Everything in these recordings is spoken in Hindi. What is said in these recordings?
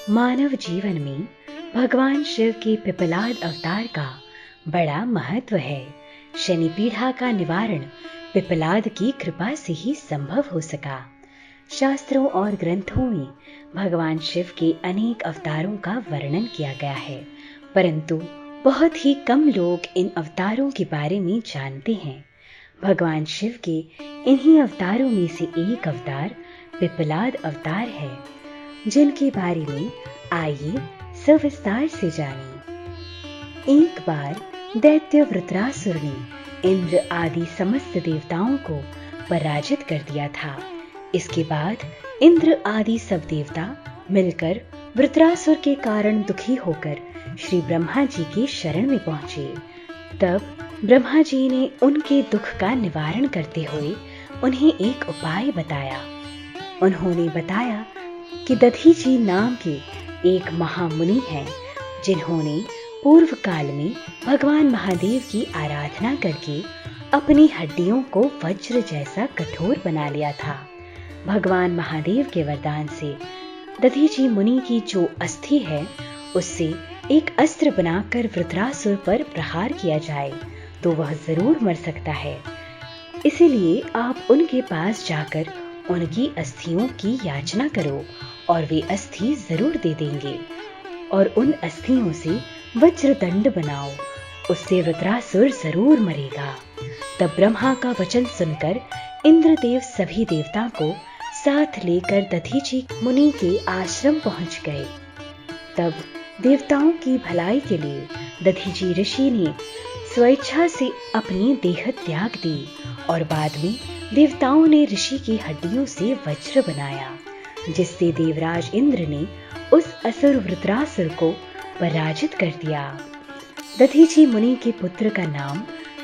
मानव जीवन में भगवान शिव के पिपलाद अवतार का बड़ा महत्व है। शनि पीड़ा का निवारण पिपलाद की कृपा से ही संभव हो सका। शास्त्रों और ग्रंथों में भगवान शिव के अनेक अवतारों का वर्णन किया गया है, परंतु बहुत ही कम लोग इन अवतारों के बारे में जानते हैं। भगवान शिव के इन्हीं अवतारों में से एक अवतार पिपलाद अवतार है, जिनके बारे में आइए सविस्तार से जानें। एक बार दैत्य वृत्रासुर ने इंद्र आदि समस्त देवताओं को पराजित कर दिया था। इसके बाद इंद्र आदि सब देवता मिलकर वृत्रासुर के कारण दुखी होकर श्री ब्रह्मा जी की शरण में पहुंचे। तब ब्रह्मा जी ने उनके दुख का निवारण करते हुए उन्हें एक उपाय बताया। उन्होंने बताया कि दधीची नाम के एक महामुनि हैं, जिन्होंने पूर्व काल में भगवान महादेव की आराधना करके अपनी हड्डियों को वज्र जैसा कठोर बना लिया था। भगवान महादेव के वरदान से दधीची मुनि की जो अस्थि है, उससे एक अस्त्र बनाकर वृत्रासुर पर प्रहार किया जाए तो वह जरूर मर सकता है। इसीलिए आप उनके पास जाकर उनकी अस्थियों की याचना करो और वे अस्थि जरूर दे देंगे, और उन अस्थियों से वज्रदंड बनाओ, उससे वृत्रासुर जरूर मरेगा। तब ब्रह्मा का वचन सुनकर इंद्रदेव सभी देवताओं को साथ लेकर दधीची मुनि के आश्रम पहुंच गए। तब देवताओं की भलाई के लिए दधीची ऋषि ने स्वेच्छा से अपनी देह त्याग दी और बाद में देवताओं ने ऋषि की हड्डियों से वज्र बनाया, जिससे देवराज इंद्र ने उस असुर वृत्रासुर को पराजित कर दिया। दधीची मुनि के पुत्र का नाम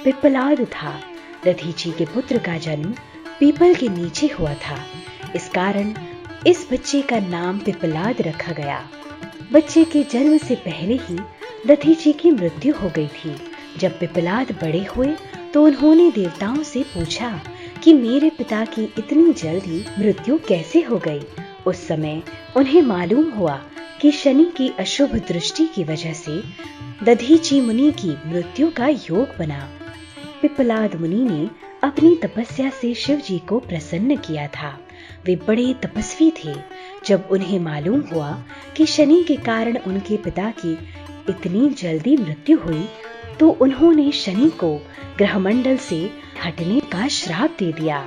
पिपलाद था। दधीची के पुत्र का जन्म पीपल के नीचे हुआ था, इस कारण इस बच्चे का नाम पिपलाद रखा गया। बच्चे के जन्म से पहले ही दधीची की मृत्यु हो गई थी। जब पिपलाद बड़े हुए तो उन्होंने देवताओं से पूछा कि मेरे पिता की इतनी जल्दी मृत्यु कैसे हो गई। उस समय उन्हें मालूम हुआ कि शनि की अशुभ दृष्टि की वजह से दधीची मुनि की मृत्यु का योग बना। पिपलाद मुनि ने अपनी तपस्या से शिव जी को प्रसन्न किया था। वे बड़े तपस्वी थे। जब उन्हें मालूम हुआ कि शनि के कारण उनके पिता की इतनी जल्दी मृत्यु हुई, तो उन्होंने शनि को ग्रहमंडल से हटने का श्राप दे दिया।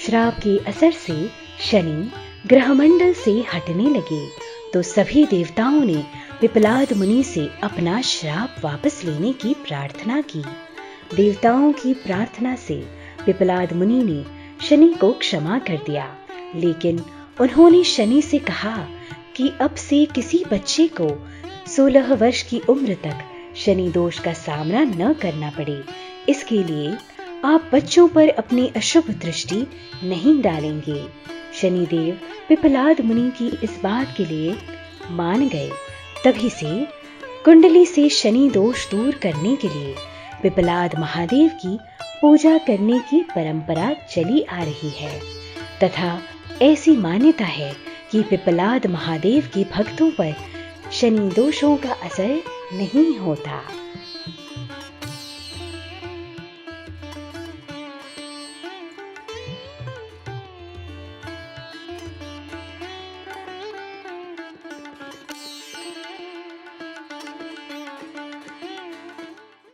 श्राप के असर से शनि ग्रहमंडल से हटने लगे, तो सभी देवताओं ने पिपलाद मुनि से अपना श्राप वापस लेने की प्रार्थना की। देवताओं की प्रार्थना से पिपलाद मुनि ने शनि को क्षमा कर दिया, लेकिन उन्होंने शनि से कहा कि अब से किसी बच्चे को 16 वर्ष की उम्र तक शनि दोष का सामना न करना पड़े। इसके लिए आप बच्चों पर अपनी अशुभ दृष्टि नहीं डालेंगे। शनिदेव पिपलाद मुनि की इस बात के लिए मान गए। तभी से कुंडली से शनि दोष दूर करने के लिए पिपलाद महादेव की पूजा करने की परंपरा चली आ रही है, तथा ऐसी मान्यता है कि पिपलाद महादेव के भक्तों पर शनि दोषों का असर नहीं होता।